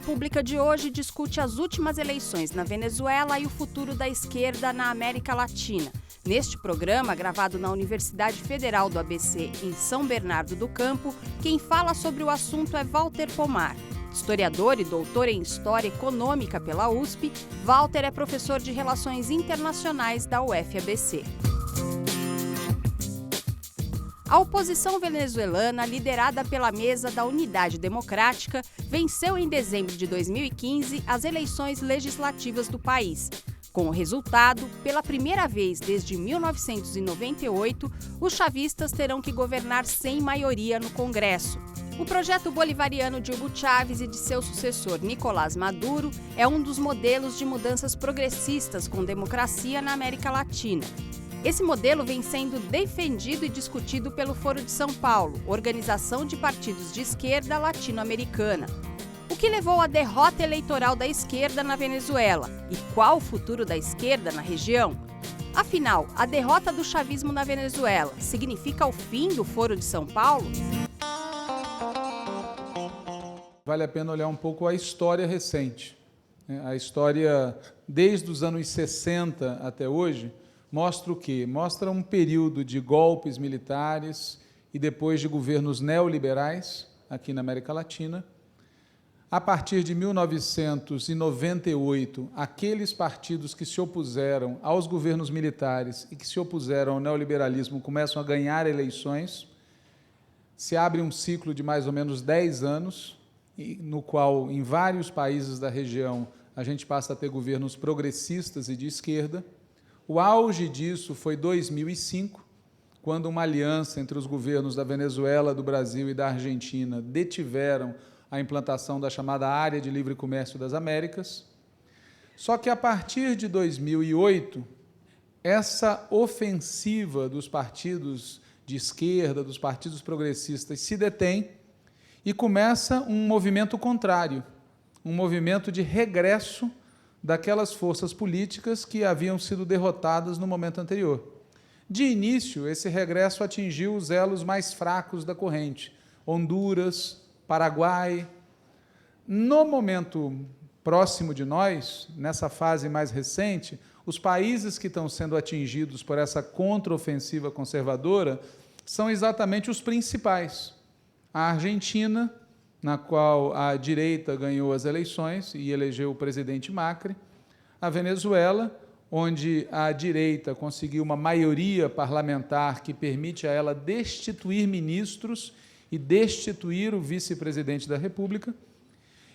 Pública de hoje discute as últimas eleições na Venezuela e o futuro da esquerda na América Latina. Neste programa, gravado na Universidade Federal do ABC, em São Bernardo do Campo, quem fala sobre o assunto é Walter Pomar. Historiador e doutor em História Econômica pela USP, Walter é professor de Relações Internacionais da UFABC. A oposição venezuelana, liderada pela Mesa da Unidade Democrática, venceu em dezembro de 2015 as eleições legislativas do país. Com o resultado, pela primeira vez desde 1998, os chavistas terão que governar sem maioria no Congresso. O projeto bolivariano de Hugo Chávez e de seu sucessor Nicolás Maduro é um dos modelos de mudanças progressistas com democracia na América Latina. Esse modelo vem sendo defendido e discutido pelo Foro de São Paulo, organização de partidos de esquerda latino-americana. O que levou à derrota eleitoral da esquerda na Venezuela? E qual o futuro da esquerda na região? Afinal, a derrota do chavismo na Venezuela significa o fim do Foro de São Paulo? Vale a pena olhar um pouco a história recente. A história desde os anos 60 até hoje mostra o quê? Mostra um período de golpes militares e depois de governos neoliberais aqui na América Latina. A partir de 1998, aqueles partidos que se opuseram aos governos militares e que se opuseram ao neoliberalismo começam a ganhar eleições. Se abre um ciclo de mais ou menos 10 anos, no qual, em vários países da região, a gente passa a ter governos progressistas e de esquerda. O auge disso foi 2005, quando uma aliança entre os governos da Venezuela, do Brasil e da Argentina detiveram a implantação da chamada Área de Livre Comércio das Américas. Só que, a partir de 2008, essa ofensiva dos partidos de esquerda, dos partidos progressistas, se detém e começa um movimento contrário, um movimento de regresso daquelas forças políticas que haviam sido derrotadas no momento anterior. De início, esse regresso atingiu os elos mais fracos da corrente, Honduras, Paraguai. No momento próximo de nós, nessa fase mais recente, os países que estão sendo atingidos por essa contraofensiva conservadora são exatamente os principais. A Argentina, na qual a direita ganhou as eleições e elegeu o presidente Macri, a Venezuela, onde a direita conseguiu uma maioria parlamentar que permite a ela destituir ministros e destituir o vice-presidente da República,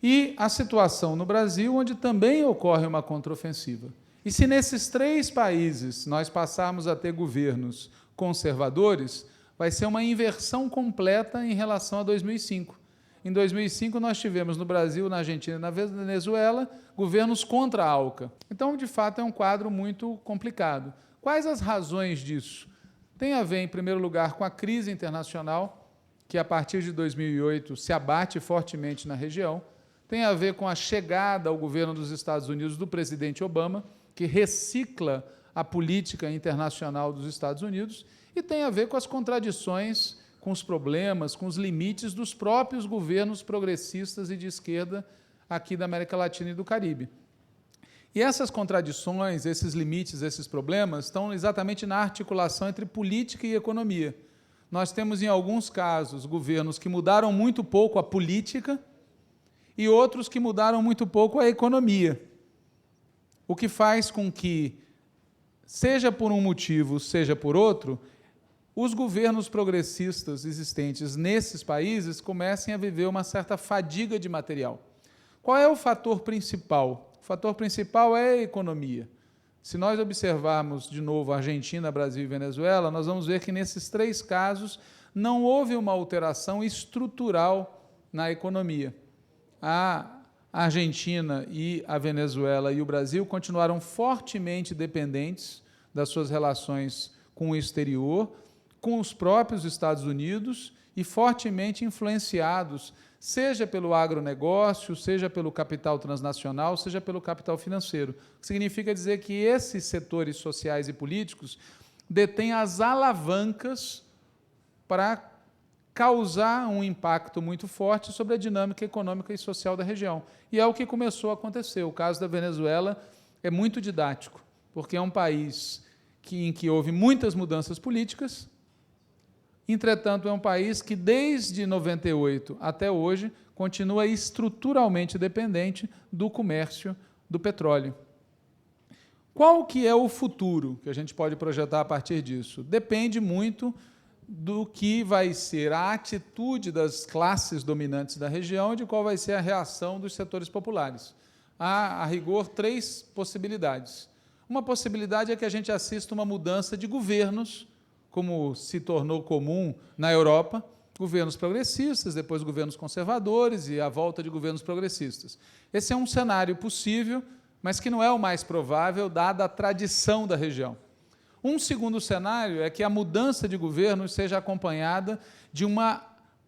e a situação no Brasil, onde também ocorre uma contraofensiva. E se nesses três países nós passarmos a ter governos conservadores, vai ser uma inversão completa em relação a 2005. Em 2005, nós tivemos no Brasil, na Argentina e na Venezuela, governos contra a ALCA. Então, de fato, é um quadro muito complicado. Quais as razões disso? Tem a ver, em primeiro lugar, com a crise internacional, que a partir de 2008 se abate fortemente na região. Tem a ver com a chegada ao governo dos Estados Unidos do presidente Obama, que recicla a política internacional dos Estados Unidos, e tem a ver com as contradições, com os problemas, com os limites dos próprios governos progressistas e de esquerda aqui da América Latina e do Caribe. E essas contradições, esses limites, esses problemas, estão exatamente na articulação entre política e economia. Nós temos, em alguns casos, governos que mudaram muito pouco a política e outros que mudaram muito pouco a economia, o que faz com que, seja por um motivo, seja por outro, os governos progressistas existentes nesses países comecem a viver uma certa fadiga de material. Qual é o fator principal? O fator principal é a economia. Se nós observarmos, de novo, Argentina, Brasil e Venezuela, nós vamos ver que, nesses três casos, não houve uma alteração estrutural na economia. A Argentina e a Venezuela e o Brasil continuaram fortemente dependentes das suas relações com o exterior, com os próprios Estados Unidos e fortemente influenciados, seja pelo agronegócio, seja pelo capital transnacional, seja pelo capital financeiro. O que significa dizer que esses setores sociais e políticos detêm as alavancas para causar um impacto muito forte sobre a dinâmica econômica e social da região. E é o que começou a acontecer. O caso da Venezuela é muito didático, porque é um país em que houve muitas mudanças políticas. Entretanto, é um país que, desde 98 até hoje, continua estruturalmente dependente do comércio do petróleo. Qual que é o futuro que a gente pode projetar a partir disso? Depende muito do que vai ser a atitude das classes dominantes da região e de qual vai ser a reação dos setores populares. Há, a rigor, 3 possibilidades. Uma possibilidade é que a gente assista uma mudança de governos, como se tornou comum na Europa, governos progressistas, depois governos conservadores e a volta de governos progressistas. Esse é um cenário possível, mas que não é o mais provável, dada a tradição da região. Um segundo cenário é que a mudança de governo seja acompanhada de uma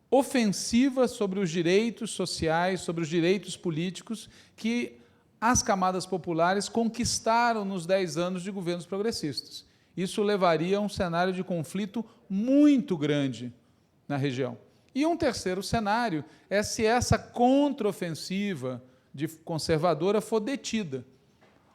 ofensiva sobre os direitos sociais, sobre os direitos políticos que as camadas populares conquistaram nos 10 anos de governos progressistas. Isso levaria a um cenário de conflito muito grande na região. E um terceiro cenário é se essa contraofensiva conservadora for detida.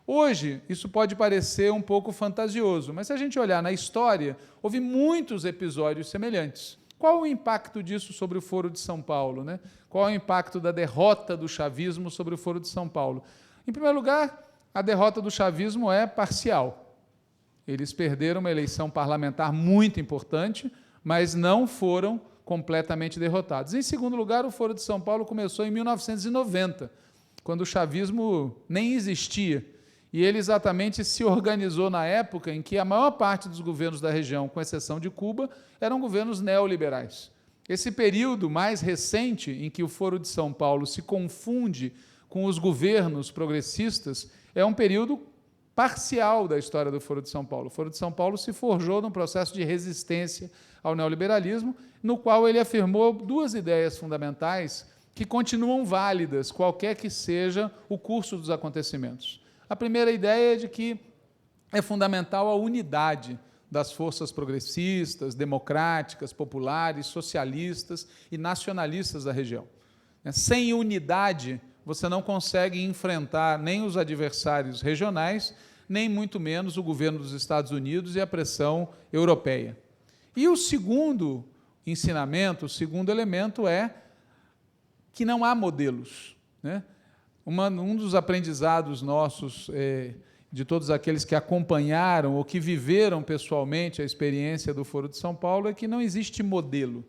Hoje, isso pode parecer um pouco fantasioso, mas se a gente olhar na história, houve muitos episódios semelhantes. Qual o impacto disso sobre o Foro de São Paulo, né? Qual é o impacto da derrota do chavismo sobre o Foro de São Paulo? Em primeiro lugar, a derrota do chavismo é parcial. Eles perderam uma eleição parlamentar muito importante, mas não foram completamente derrotados. Em segundo lugar, o Foro de São Paulo começou em 1990, quando o chavismo nem existia. E ele exatamente se organizou na época em que a maior parte dos governos da região, com exceção de Cuba, eram governos neoliberais. Esse período mais recente, em que o Foro de São Paulo se confunde com os governos progressistas, é um período parcial da história do Foro de São Paulo. O Foro de São Paulo se forjou num processo de resistência ao neoliberalismo, no qual ele afirmou 2 ideias fundamentais que continuam válidas, qualquer que seja o curso dos acontecimentos. A primeira ideia é de que é fundamental a unidade das forças progressistas, democráticas, populares, socialistas e nacionalistas da região. Sem unidade, você não consegue enfrentar nem os adversários regionais, nem muito menos o governo dos Estados Unidos e a pressão europeia. E o segundo ensinamento, o segundo elemento é que não há modelos, né? Um dos aprendizados nossos, de todos aqueles que acompanharam ou que viveram pessoalmente a experiência do Foro de São Paulo, é que não existe modelo.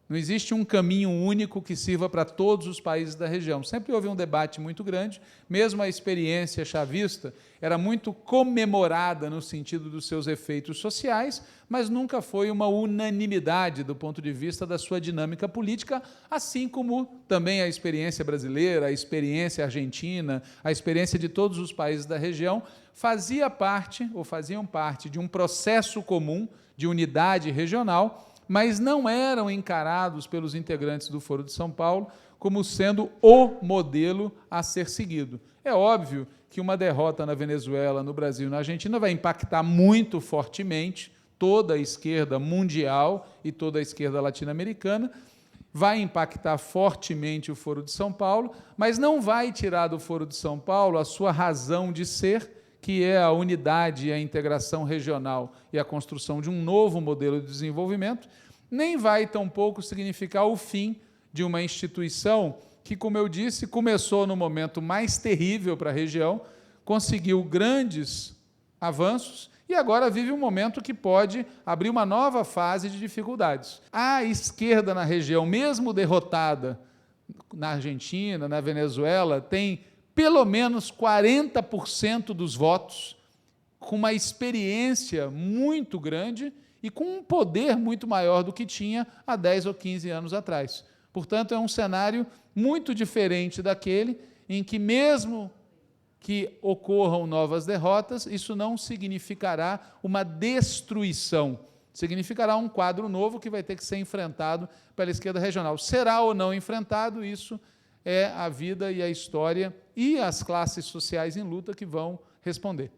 Não existe um caminho único que sirva para todos os países da região. Sempre houve um debate muito grande, mesmo a experiência chavista era muito comemorada no sentido dos seus efeitos sociais, mas nunca foi uma unanimidade do ponto de vista da sua dinâmica política, assim como também a experiência brasileira, a experiência argentina, a experiência de todos os países da região, faziam parte de um processo comum de unidade regional, mas não eram encarados pelos integrantes do Foro de São Paulo como sendo o modelo a ser seguido. É óbvio que uma derrota na Venezuela, no Brasil e na Argentina vai impactar muito fortemente toda a esquerda mundial e toda a esquerda latino-americana, vai impactar fortemente o Foro de São Paulo, mas não vai tirar do Foro de São Paulo a sua razão de ser, que é a unidade e a integração regional e a construção de um novo modelo de desenvolvimento, nem vai tampouco significar o fim de uma instituição que, como eu disse, começou no momento mais terrível para a região, conseguiu grandes avanços e agora vive um momento que pode abrir uma nova fase de dificuldades. A esquerda na região, mesmo derrotada na Argentina, na Venezuela, tem pelo menos 40% dos votos, com uma experiência muito grande e com um poder muito maior do que tinha há 10 ou 15 anos atrás. Portanto, é um cenário muito diferente daquele em que, mesmo que ocorram novas derrotas, isso não significará uma destruição, significará um quadro novo que vai ter que ser enfrentado pela esquerda regional. Será ou não enfrentado, isso é a vida e a história e as classes sociais em luta que vão responder.